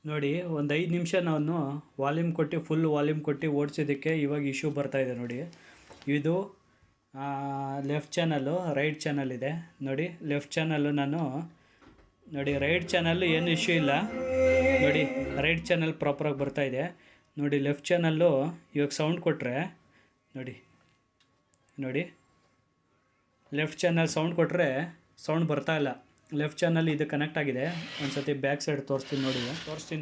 ನೋಡಿ ಒಂದು 5 ನಿಮಿಷ ನಾನು ವಾಲ್ಯೂಮ್ ಕೊಟ್ಟು ಫುಲ್ ವಾಲ್ಯೂಮ್ ಕೊಟ್ಟು ಓಡಿಸಿದ್ದಕ್ಕೆ ಇವಾಗ ಇಶ್ಯೂ ಬರ್ತಾಯಿದೆ ನೋಡಿ. ಇದು ಲೆಫ್ಟ್ ಚಾನಲ್ಲು, ರೈಟ್ ಚಾನಲ್ ಇದೆ ನೋಡಿ. ಲೆಫ್ಟ್ ಚಾನಲ್ಲು ನಾನು ನೋಡಿ, ರೈಟ್ ಚಾನಲ್ಲು ಏನು ಇಶ್ಯೂ ಇಲ್ಲ ನೋಡಿ. ರೈಟ್ ಚಾನಲ್ ಪ್ರಾಪರಾಗಿ ಬರ್ತಾಯಿದೆ ನೋಡಿ. ಲೆಫ್ಟ್ ಚಾನಲ್ಲು ಇವಾಗ ಸೌಂಡ್ ಕೊಟ್ಟರೆ ನೋಡಿ, ನೋಡಿ ಲೆಫ್ಟ್ ಚಾನಲ್ ಸೌಂಡ್ ಕೊಟ್ಟರೆ ಸೌಂಡ್ ಬರ್ತಾಯಿಲ್ಲ. ಲೆಫ್ಟ್ ಚಾನಲ್ ಇದು ಕನೆಕ್ಟ್ ಆಗಿದೆ. ಒಂದು ಸತಿ ಬ್ಯಾಕ್ ಸೈಡ್ ತೋರಿಸ್ತೀನಿ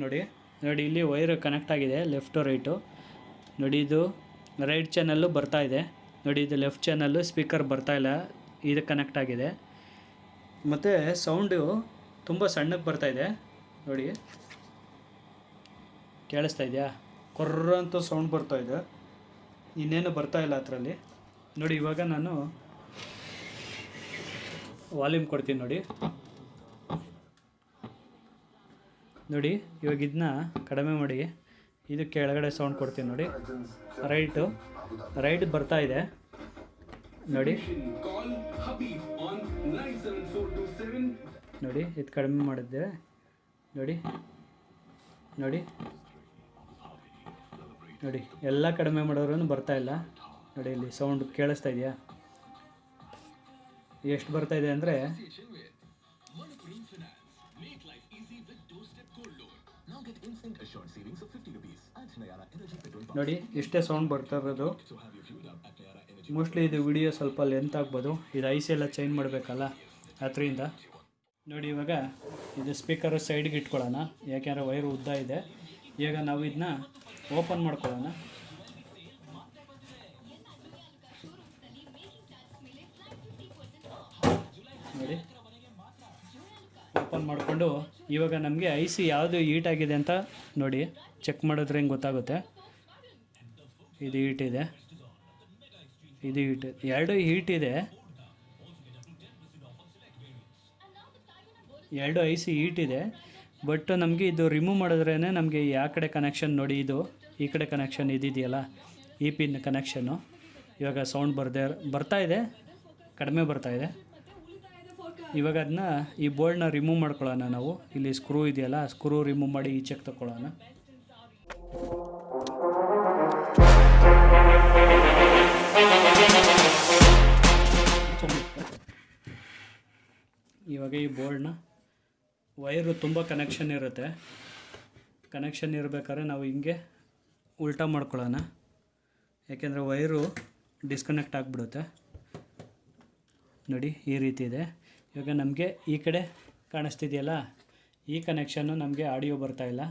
ನೋಡಿ. ನೋಡಿ ಇಲ್ಲಿ ವೈರ್ ಕನೆಕ್ಟ್ ಆಗಿದೆ, ಲೆಫ್ಟು ರೈಟು ನೋಡಿ. ಇದು ರೈಟ್ ಚಾನಲ್ಲು ಬರ್ತಾಯಿದೆ ನೋಡಿ. ಇದು ಲೆಫ್ಟ್ ಚಾನಲ್ಲು ಸ್ಪೀಕರ್ ಬರ್ತಾಯಿಲ್ಲ, ಇದು ಕನೆಕ್ಟ್ ಆಗಿದೆ. ಮತ್ತು ಸೌಂಡು ತುಂಬ ಸಣ್ಣಕ್ಕೆ ಬರ್ತಾಯಿದೆ ನೋಡಿ. ಕೇಳಿಸ್ತಾ ಇದೆಯಾ? ಕೊರ್ರ ಅಂತ ಸೌಂಡ್ ಬರ್ತಾಯಿದೆ, ಇನ್ನೇನು ಬರ್ತಾಯಿಲ್ಲ ಅದರಲ್ಲಿ ನೋಡಿ. ಇವಾಗ ನಾನು ವಾಲ್ಯೂಮ್ ಕೊಡ್ತೀನಿ ನೋಡಿ. ನೋಡಿ ಇವಾಗ ಇದನ್ನ ಕಡಿಮೆ ಮಾಡಿ, ಇದು ಕೆಳಗಡೆ ಸೌಂಡ್ ಕೊಡ್ತೀನಿ ನೋಡಿ. ರೈಟ್ ಬರ್ತಾ ಇದೆ ನೋಡಿ. ನೋಡಿ ಇದು ಕಡಿಮೆ ಮಾಡಿದ್ದೆ ನೋಡಿ. ನೋಡಿ ನೋಡಿ ಎಲ್ಲ ಕಡಿಮೆ ಮಾಡೋರು ಬರ್ತಾಯಿಲ್ಲ ನೋಡಿ. ಇಲ್ಲಿ ಸೌಂಡ್ ಕೇಳಿಸ್ತಾ ಇದೆಯಾ? ಎಷ್ಟು ಬರ್ತಾಯಿದೆ ಅಂದರೆ ನೋಡಿ, ಇಷ್ಟೇ ಸೌಂಡ್ ಬರ್ತಾ ಇರೋದು. ಮೋಸ್ಟ್ಲಿ ಇದು ವಿಡಿಯೋ ಸ್ವಲ್ಪ ಲೆಂತ್ ಆಗ್ಬೋದು, ಇದು ಐಸಿ ಎಲ್ಲ ಚೇಂಜ್ ಮಾಡಬೇಕಲ್ಲ ಅದರಿಂದ ನೋಡಿ. ಇವಾಗ ಇದು ಸ್ಪೀಕರು ಸೈಡ್ಗೆ ಇಟ್ಕೊಳ್ಳೋಣ, ಯಾಕೆಂದರೆ ವೈರು ಉದ್ದ ಇದೆ. ಈಗ ನಾವು ಇದನ್ನ ಓಪನ್ ಮಾಡ್ಕೊಳ್ಳೋಣ ನೋಡಿ. ಓಪನ್ ಮಾಡಿಕೊಂಡು ಇವಾಗ ನಮಗೆ ಐಸಿ ಯಾವುದು ಹೀಟ್ ಆಗಿದೆ ಅಂತ ನೋಡಿ ಚೆಕ್ ಮಾಡಿದ್ರೆ ಹೆಂಗೆ ಗೊತ್ತಾಗುತ್ತೆ. ಇದು ಹೀಟ್ ಇದೆ, ಇದು ಹೀಟ್, ಎರಡು ಹೀಟ್ ಇದೆ. ಎರಡು ಐಸಿ ಹೀಟ್ ಇದೆ. ಬಟ್ ನಮಗೆ ಇದು ರಿಮೂವ್ ಮಾಡಿದ್ರೇ ನಮಗೆ ಯಾವ ಕಡೆ ಕನೆಕ್ಷನ್ ನೋಡಿ, ಇದು ಈ ಕಡೆ ಕನೆಕ್ಷನ್ ಇದಿದೆಯಲ್ಲ, ಈ ಪಿನ್ ಕನೆಕ್ಷನ್ನು. ಇವಾಗ ಸೌಂಡ್ ಬರ್ತಾಯಿದೆ, ಕಡಿಮೆ ಬರ್ತಾಯಿದೆ. ಇವಾಗ ಅದನ್ನ ಈ ಬೋರ್ಡ್ನ ರಿಮೂವ್ ಮಾಡ್ಕೊಳ್ಳೋಣ ನಾವು. ಇಲ್ಲಿ ಸ್ಕ್ರೂ ಇದೆಯಲ್ಲ, ಸ್ಕ್ರೂ ರಿಮೂವ್ ಮಾಡಿ ಈಚೆಗೆ ತಗೊಳ್ಳೋಣ. ಇವಾಗ ಈ ಬೋರ್ಡ್ನ ವೈರು ತುಂಬ ಕನೆಕ್ಷನ್ ಇರುತ್ತೆ. ಕನೆಕ್ಷನ್ ಇರಬೇಕಾದ್ರೆ ನಾವು ಹಿಂಗೆ ಉಲ್ಟಾ ಮಾಡ್ಕೊಳ್ಳೋಣ, ಯಾಕೆಂದರೆ ವೈರು ಡಿಸ್ಕನೆಕ್ಟ್ ಆಗಿಬಿಡುತ್ತೆ ನೋಡಿ. ಈ ರೀತಿ ಇದೆ. ಇವಾಗ ನಮಗೆ ಈ ಕಡೆ ಕಾಣಿಸ್ತಿದೆಯಲ್ಲ, ಈ ಕನೆಕ್ಷನ್ನು ನಮಗೆ ಆಡಿಯೋ ಬರ್ತಾಯಿಲ್ಲ.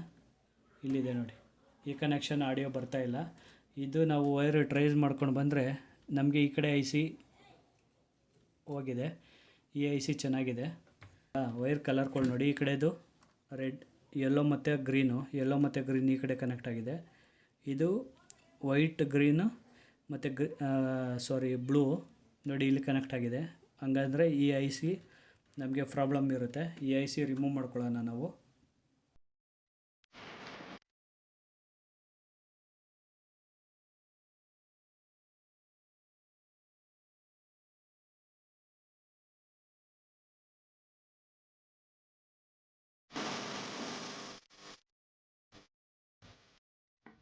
ಇಲ್ಲಿದೆ ನೋಡಿ, ಈ ಕನೆಕ್ಷನ್ ಆಡಿಯೋ ಬರ್ತಾಯಿಲ್ಲ. ಇದು ನಾವು ವೈರ್ ಟ್ರೇಸ್ ಮಾಡ್ಕೊಂಡು ಬಂದರೆ ನಮಗೆ ಈ ಕಡೆ ಐಸಿ ಹೋಗಿದೆ, ಈ ಐಸಿ ಚೆನ್ನಾಗಿದೆ. ವೈರ್ ಕಲರ್ಗಳು ನೋಡಿ, ಈ ಕಡೆದು ರೆಡ್, ಯೆಲ್ಲೋ ಮತ್ತು ಗ್ರೀನು, ಯೆಲ್ಲೋ ಮತ್ತು ಗ್ರೀನ್ ಈ ಕಡೆ ಕನೆಕ್ಟ್ ಆಗಿದೆ. ಇದು ವೈಟ್, ಗ್ರೀನು ಮತ್ತು ಬ್ಲೂ ನೋಡಿ ಇಲ್ಲಿ ಕನೆಕ್ಟ್ ಆಗಿದೆ. ಹಂಗಂದರೆ ಈ ಐಸಿ ನಮಗೆ ಪ್ರಾಬ್ಲಮ್ ಇರುತ್ತೆ. ಈ ಐಸಿ ರಿಮೂವ್ ಮಾಡ್ಕೊಳ್ಳೋಣ ನಾವು.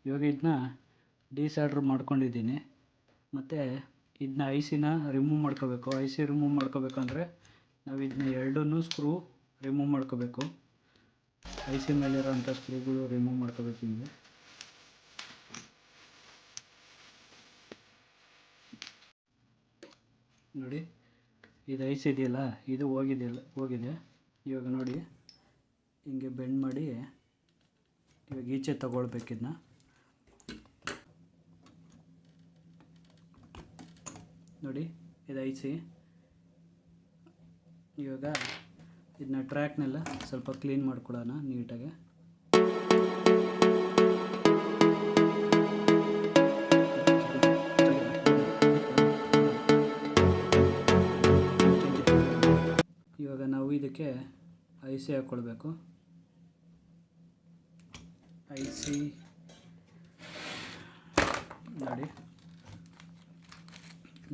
ಇವಾಗ ಇದನ್ನ ಡಿಸಾಲ್ಡ್ರ್ ಮಾಡ್ಕೊಂಡಿದ್ದೀನಿ. ಮತ್ತು ಇದನ್ನ ಐಸಿನ ರಿಮೂವ್ ಮಾಡ್ಕೋಬೇಕು. ಐಸಿ ರಿಮೂವ್ ಮಾಡ್ಕೋಬೇಕಂದ್ರೆ ನಾವು ಇದನ್ನ ಎರಡನ್ನೂ ಸ್ಕ್ರೂ ರಿಮೂವ್ ಮಾಡ್ಕೋಬೇಕು. ಐಸಿ ಮೇಲಿರೋಂಥ ಸ್ಕ್ರೂಗಳು ರಿಮೂವ್ ಮಾಡ್ಕೋಬೇಕು ಹಿಂಗೆ. ನೋಡಿ ಇದು ಐಸಿ ಇದೆಯಲ್ಲ, ಇದು ಹೋಗಿದೆ. ಇವಾಗ ನೋಡಿ ಹಿಂಗೆ ಬೆಂಡ್ ಮಾಡಿ ಇವಾಗ ಈಚೆ ತಗೊಳ್ಬೇಕಿದನ್ನ. ನೋಡಿ ಇದು ಐಸಿ. ಇವಾಗ ಇದನ್ನ ಟ್ರ್ಯಾಕ್ನೆಲ್ಲ ಸ್ವಲ್ಪ ಕ್ಲೀನ್ ಮಾಡ್ಕೊಳ್ಳೋಣ ನೀಟಾಗಿ. ಇವಾಗ ನಾವು ಇದಕ್ಕೆ ಐಸಿ ಹಾಕ್ಕೊಳ್ಬೇಕು. ಐಸಿ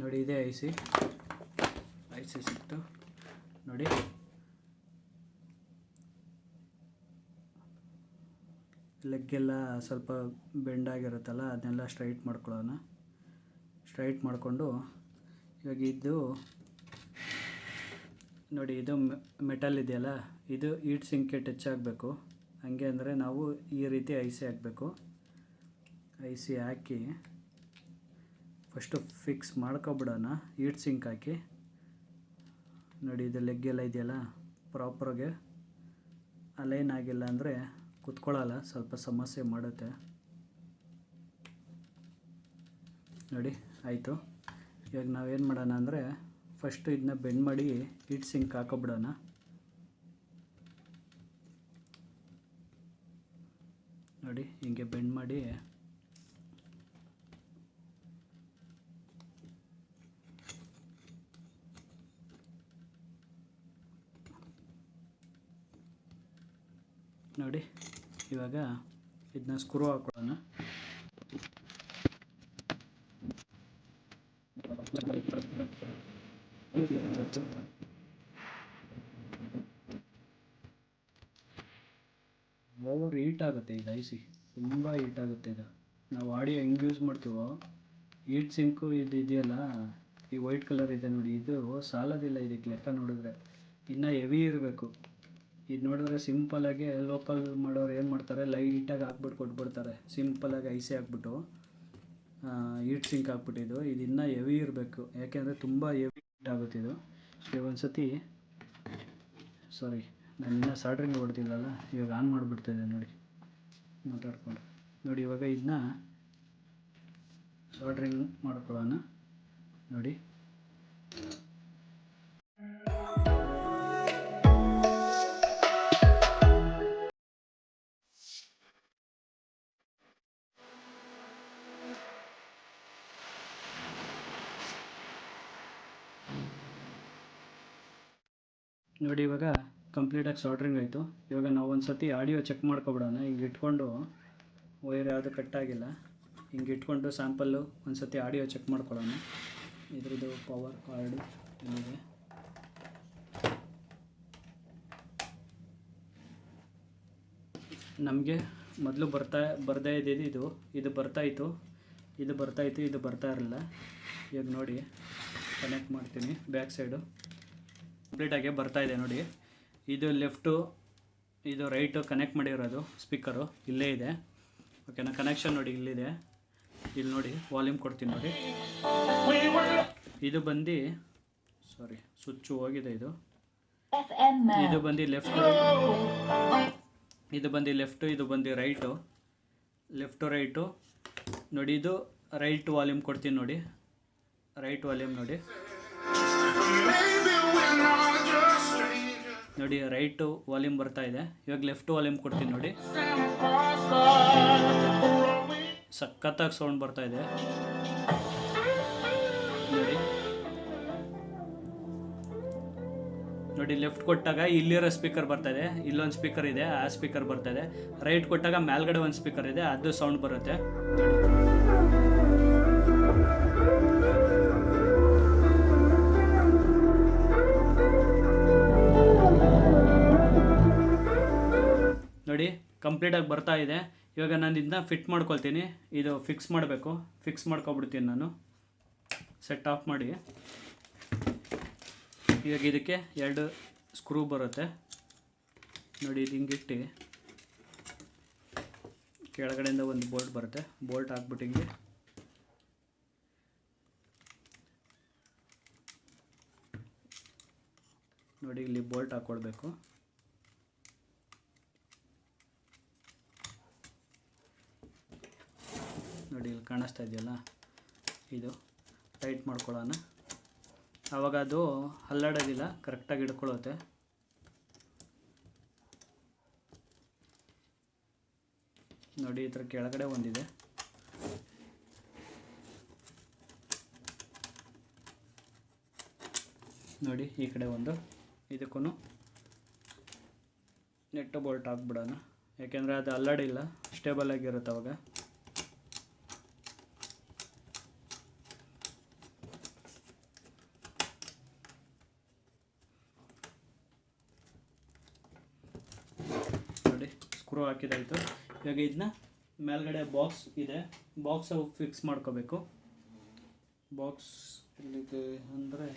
ನೋಡಿ ಇದೇ ಐಸಿ ಸಿಕ್ತು ನೋಡಿ. ಲೆಗ್ಗೆಲ್ಲ ಸ್ವಲ್ಪ ಬೆಂಡಾಗಿರುತ್ತಲ್ಲ ಅದನ್ನೆಲ್ಲ ಸ್ಟ್ರೈಟ್ ಮಾಡ್ಕೊಳ್ಳೋಣ. ಸ್ಟ್ರೈಟ್ ಮಾಡಿಕೊಂಡು ಇವಾಗ ಇದು ನೋಡಿ, ಇದು ಮೆಟಲ್ ಇದೆಯಲ್ಲ, ಇದು ಹೀಟ್ ಸಿಂಕ್ಗೆ ಟಚ್ ಆಗಬೇಕು. ಹಾಗೆ ಅಂದರೆ ನಾವು ಈ ರೀತಿ ಐಸಿ ಹಾಕಬೇಕು. ಐಸಿ ಹಾಕಿ ಫಸ್ಟು ಫಿಕ್ಸ್ ಮಾಡ್ಕೊಬಿಡೋಣ. ಹೀಟ್ ಸಿಂಕ್ ಹಾಕಿ ನೋಡಿ, ಇದು ಲೆಗ್ಗೆಲ್ಲ ಇದೆಯಲ್ಲ ಪ್ರಾಪರಾಗೆ ಅಲೈನ್ ಆಗಿಲ್ಲ ಅಂದರೆ ಕುತ್ಕೊಳ್ಳಲ್ಲ, ಸ್ವಲ್ಪ ಸಮಸ್ಯೆ ಮಾಡುತ್ತೆ. ನೋಡಿ ಆಯಿತು. ಇವಾಗ ನಾವೇನು ಮಾಡೋಣ ಅಂದರೆ ಫಸ್ಟು ಇದನ್ನ ಬೆಂಡ್ ಮಾಡಿ ಹೀಟ್ ಸಿಂಕ್ ಹಾಕೊಬಿಡೋಣ. ನೋಡಿ ಹಿಂಗೆ ಬೆಂಡ್ ಮಾಡಿ ನೋಡಿ, ಇವಾಗ ಇದನ್ನ ಸ್ಕ್ರೂ ಹಾಕೊಳ್ಳೋಣ. ಓವರ್ ಹೀಟ್ ಆಗುತ್ತೆ ಇದು ಐಸಿ, ತುಂಬ ಹೀಟ್ ಆಗುತ್ತೆ ಇದು. ನಾವು ಆಡಿಯೋ ಹೆಂಗೆ ಯೂಸ್ ಮಾಡ್ತೀವೋ, ಹೀಟ್ ಸಿಂಕು ಇದು ಇದೆಯಲ್ಲ, ಈ ವೈಟ್ ಕಲರ್ ಇದೆ ನೋಡಿ, ಇದು ಸಾಲೋದಿಲ್ಲ ಇದಕ್ಕೆ ಲೆಕ್ಕ ನೋಡಿದ್ರೆ. ಇನ್ನೂ ಹೆವಿ ಇರಬೇಕು. ಇದು ನೋಡಿದ್ರೆ ಸಿಂಪಲಾಗಿ ಲೋಕಲ್ ಮಾಡೋರು ಏನು ಮಾಡ್ತಾರೆ, ಲೈಟಾಗಿ ಹಾಕ್ಬಿಟ್ಟು ಕೊಟ್ಬಿಡ್ತಾರೆ. ಸಿಂಪಲಾಗಿ ಐಸಿ ಹಾಕ್ಬಿಟ್ಟು ಹೀಟ್ ಸಿಂಕ್ ಹಾಕ್ಬಿಟ್ಟಿದ್ದು. ಇದು ಇನ್ನೂ ಹೆವಿ ಇರಬೇಕು, ಯಾಕೆಂದರೆ ತುಂಬ ಹೆವಿ ಹೀಟ್ ಆಗುತ್ತೆ ಇದು. ಇವಾಗ ಒಂದು ಸತಿ ನಾನು ಇನ್ನೂ ಸಾಲ್ಡ್ರಿಂಗ್ ಹೊಡ್ತಿಲ್ಲಲ್ಲ, ಇವಾಗ ಆನ್ ಮಾಡಿಬಿಡ್ತಾಯಿದ್ದೆ ನೋಡಿ ಮಾತಾಡ್ಕೊಂಡು. ನೋಡಿ ಇವಾಗ ಇದನ್ನ ಸಾಲ್ಡ್ರಿಂಗ್ ಮಾಡ್ಕೊಳ್ಳೋಣ. ನೋಡಿ ನೋಡಿ ಇವಾಗ ಕಂಪ್ಲೀಟಾಗಿ ಸಾಲ್ಡ್ರಿಂಗ್ ಆಯಿತು. ಇವಾಗ ನಾವು ಒಂದು ಸತಿ ಆಡಿಯೋ ಚೆಕ್ ಮಾಡ್ಕೊಬಿಡೋಣ. ಹಿಂಗೆ ಇಟ್ಕೊಂಡು, ವೈರ್ ಯಾವುದು ಕಟ್ಟಾಗಿಲ್ಲ, ಹಿಂಗೆ ಇಟ್ಕೊಂಡು ಸ್ಯಾಂಪಲ್ಲು ಒಂದು ಸತಿ ಆಡಿಯೋ ಚೆಕ್ ಮಾಡ್ಕೊಳ್ಳೋಣ. ಇದ್ರದ್ದು ಪವರ್ ಕಾರ್ಡು ಏನಿದೆ, ನಮಗೆ ಮೊದಲು ಬರ್ತಾ ಇದ್ದಿದ್ದು ಇದು ಬರ್ತಾಯಿತ್ತು, ಇದು ಬರ್ತಾ ಇರಲಿಲ್ಲ. ಇವಾಗ ನೋಡಿ ಕನೆಕ್ಟ್ ಮಾಡ್ತೀನಿ. ಬ್ಯಾಕ್ ಸೈಡು ಕಂಪ್ಲೀಟಾಗಿ ಬರ್ತಾಯಿದೆ ನೋಡಿ. ಇದು ಲೆಫ್ಟು, ಇದು ರೈಟು ಕನೆಕ್ಟ್ ಮಾಡಿರೋದು ಸ್ಪೀಕರು ಇಲ್ಲೇ ಇದೆ. ಓಕೆನಾ, ಕನೆಕ್ಷನ್ ನೋಡಿ ಇಲ್ಲಿದೆ. ಇಲ್ಲಿ ನೋಡಿ ವಾಲ್ಯೂಮ್ ಕೊಡ್ತೀನಿ ನೋಡಿ. ಇದು ಬಂದು ಸ್ವಿಚ್ಚು ಹೋಗಿದೆ. ಇದು ಬಂದು ಲೆಫ್ಟು, ಇದು ಬಂದು ಲೆಫ್ಟು ರೈಟು ನೋಡಿ. ಇದು ರೈಟ್ ವಾಲ್ಯೂಮ್ ಕೊಡ್ತೀನಿ ನೋಡಿ, ರೈಟ್ ವಾಲ್ಯೂಮ್ ನೋಡಿ. ನೋಡಿ ರೈಟು ವಾಲ್ಯೂಮ್ ಬರ್ತಾ ಇದೆ. ಇವಾಗ ಲೆಫ್ಟ್ ವಾಲ್ಯೂಮ್ ಕೊಡ್ತೀನಿ ನೋಡಿ. ಸಖತ್ತಾಗಿ ಸೌಂಡ್ ಬರ್ತಾ ಇದೆ ನೋಡಿ. ನೋಡಿ ಲೆಫ್ಟ್ ಕೊಟ್ಟಾಗ ಇಲ್ಲಿರೋ ಸ್ಪೀಕರ್ ಬರ್ತಾ ಇದೆ, ಇಲ್ಲೊಂದು ಸ್ಪೀಕರ್ ಇದೆ, ಆ ಸ್ಪೀಕರ್ ಬರ್ತಾ ಇದೆ. ರೈಟ್ ಕೊಟ್ಟಾಗ ಮೇಲ್ಗಡೆ ಒಂದು ಸ್ಪೀಕರ್ ಇದೆ, ಅದು ಸೌಂಡ್ ಬರುತ್ತೆ ನೋಡಿ. ಕಂಪ್ಲೀಟಾಗಿ ಬರ್ತಾ ಇದೆ. ಇವಾಗ ನಾನು ಇದನ್ನ ಫಿಟ್ ಮಾಡ್ಕೊಳ್ತೀನಿ. ಇದು ಫಿಕ್ಸ್ ಮಾಡಬೇಕು, ಫಿಕ್ಸ್ ಮಾಡ್ಕೊಬಿಡ್ತೀನಿ ನಾನು. ಸೆಟ್ ಆಫ್ ಮಾಡಿ ಇವಾಗ ಇದಕ್ಕೆ 2 ಸ್ಕ್ರೂ ಬರುತ್ತೆ ನೋಡಿ. ಇದು ಹಿಂಗಿಟ್ಟು ಕೆಳಗಡೆಯಿಂದ ಒಂದು ಬೋಲ್ಟ್ ಬರುತ್ತೆ, ಬೋಲ್ಟ್ ಹಾಕ್ಬಿಟ್ಟು ಹಿಂಗೆ ನೋಡಿ, ಇಲ್ಲಿ ಬೋಲ್ಟ್ ಹಾಕ್ಕೊಳ್ಬೇಕು. ನೋಡಿ ಇಲ್ಲಿ ಕಾಣಿಸ್ತಾ ಇದೆಯಲ್ಲ, ಇದು ಟೈಟ್ ಮಾಡ್ಕೊಳ್ಳೋಣ. ಆವಾಗ ಅದು ಹಲ್ಲಾಡೋದಿಲ್ಲ, ಕರೆಕ್ಟಾಗಿ ಹಿಡ್ಕೊಳ್ಳುತ್ತೆ. ನೋಡಿ ಈ ಥರ ಕೆಳಗಡೆ ಒಂದಿದೆ, ನೋಡಿ ಈ ಕಡೆ ಒಂದು. ಇದಕ್ಕೂ ನೆಟ್ಟು ಬೋಲ್ಟ್ ಹಾಕ್ಬಿಡೋಣ, ಯಾಕೆಂದರೆ ಅದು ಅಲ್ಲಾಡಿಲ್ಲ, ಸ್ಟೇಬಲ್ ಆಗಿರುತ್ತೆ ಅವಾಗ. ನೋಡಿ ಸ್ಕ್ರೂ ಹಾಕಿದಾಯಿತು. ಇವಾಗ ಇದನ್ನ ಮೇಲ್ಗಡೆ ಬಾಕ್ಸ್ ಇದೆ, ಬಾಕ್ಸ್ ಫಿಕ್ಸ್ ಮಾಡ್ಕೋಬೇಕು. ಬಾಕ್ಸ್ ಎಲ್ಲಿದೆ ಅಂದರೆ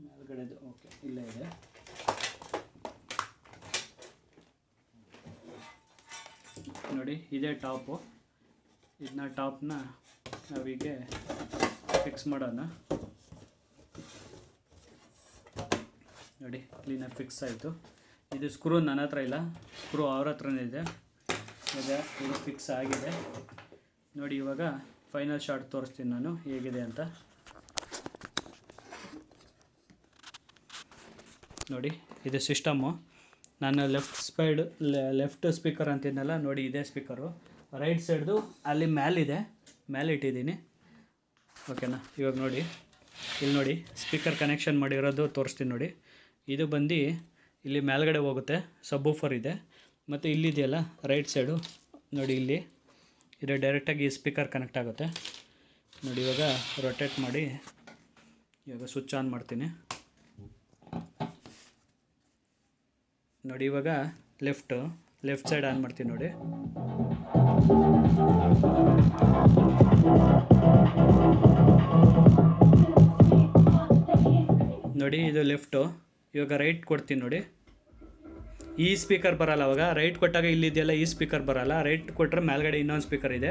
ಮೇಲ್ಗಡೆದು, ಓಕೆ ಇಲ್ಲೇ ಇದೆ. ನೋಡಿ ಇದೇ ಟಾಪು. ಇದನ್ನ ಟಾಪ್ನ ನಾವೀಗೆ ಫಿಕ್ಸ್ ಮಾಡೋಣ. ನೋಡಿ ಕ್ಲೀನಾಗಿ ಫಿಕ್ಸ್ ಆಯಿತು. ಇದು ಸ್ಕ್ರೂ ನನ್ನ ಹತ್ರ ಇಲ್ಲ, ಸ್ಕ್ರೂ ಅವ್ರ ಹತ್ರನೇ ಇದೆ. ಇದು ಫಿಕ್ಸ್ ಆಗಿದೆ. ನೋಡಿ ಇವಾಗ ಫೈನಲ್ ಶಾಟ್ ತೋರಿಸ್ತೀನಿ ನಾನು ಹೇಗಿದೆ ಅಂತ. ನೋಡಿ ಇದು ಸಿಸ್ಟಮ್ಮು. ನಾನು ಲೆಫ್ಟ್ ಸ್ಪೀಕರ್ ಅಂತಿದ್ನಲ್ಲ, ನೋಡಿ ಇದೇ ಸ್ಪೀಕರು. ರೈಟ್ ಸೈಡ್ದು ಅಲ್ಲಿ ಮೇಲಿದೆ, ಮೇಲೆ ಇಟ್ಟಿದ್ದೀನಿ. ಓಕೆನಾ? ಇವಾಗ ನೋಡಿ ಇಲ್ಲಿ ನೋಡಿ ಸ್ಪೀಕರ್ ಕನೆಕ್ಷನ್ ಮಾಡಿರೋದು ತೋರಿಸ್ತೀನಿ ನೋಡಿ. ಇದು ಬಂದು ಇಲ್ಲಿ ಮೇಲ್ಗಡೆ ಹೋಗುತ್ತೆ, ಸಬ್ವೂಫರ್ ಇದೆ. ಮತ್ತು ಇಲ್ಲಿದೆಯಲ್ಲ ರೈಟ್ ಸೈಡು, ನೋಡಿ ಇಲ್ಲಿ ಇದು ಡೈರೆಕ್ಟಾಗಿ ಈ ಸ್ಪೀಕರ್ ಕನೆಕ್ಟ್ ಆಗುತ್ತೆ. ನೋಡಿ ಇವಾಗ ರೊಟೇಟ್ ಮಾಡಿ ಇವಾಗ ಸ್ವಿಚ್ ಆನ್ ಮಾಡ್ತೀನಿ. ನೋಡಿ ಇವಾಗ ಲೆಫ್ಟ್ ಸೈಡ್ ಆನ್ ಮಾಡ್ತೀನಿ ನೋಡಿ. ನೋಡಿ ಇದು ಲೆಫ್ಟು. ಇವಾಗ ರೈಟ್ ಕೊಡ್ತೀನಿ ನೋಡಿ. ಈ ಸ್ಪೀಕರ್ ಬರಲ್ಲ, ಅವಾಗ ರೈಟ್ ಕೊಟ್ಟಾಗ ಇಲ್ಲಿದೆಯಲ್ಲ ಈ ಸ್ಪೀಕರ್ ಬರಲ್ಲ. ರೈಟ್ ಕೊಟ್ಟರೆ ಮೇಲ್ಗಡೆ ಇನ್ನೊಂದು ಸ್ಪೀಕರ್ ಇದೆ.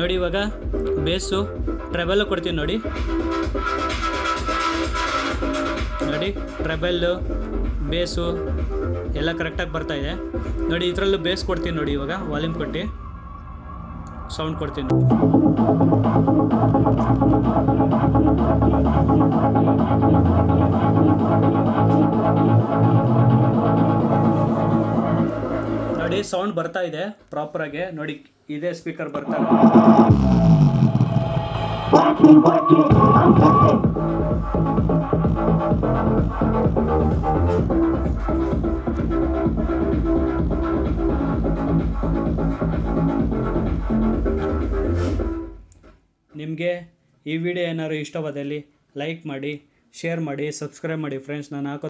ನೋಡಿ ಇವಾಗ ಬೇಸು ಟ್ರೆಬಲ್ಲು ಕೊಡ್ತೀನಿ ನೋಡಿ. ನೋಡಿ ಟ್ರೆಬಲ್ಲು ಬೇಸು ಎಲ್ಲ ಕರೆಕ್ಟಾಗಿ ಬರ್ತಾಯಿದೆ ನೋಡಿ. ಇದರಲ್ಲೂ ಬೇಸ್ ಕೊಡ್ತೀನಿ ನೋಡಿ. ಇವಾಗ ವಾಲ್ಯೂಮ್ ಕೊಟ್ಟು ಸೌಂಡ್ ಕೊಡ್ತೀನಿ. ನೋಡಿ ಸೌಂಡ್ ಬರ್ತಾ ಇದೆ ಪ್ರಾಪರಾಗಿ. ನೋಡಿ ಇದೇ ಸ್ಪೀಕರ್ ಬರ್ತಾ ಇದೆ. ನಿಮಗೆ ಈ ವಿಡಿಯೋ ಏನಾದ್ರು ಇಷ್ಟವಾದಲ್ಲಿ ಲೈಕ್ ಮಾಡಿ, ಶೇರ್ ಮಾಡಿ, ಸಬ್ಸ್ಕ್ರೈಬ್ ಮಾಡಿ ಫ್ರೆಂಡ್ಸ್. ನಾನು ಹಾಕೋ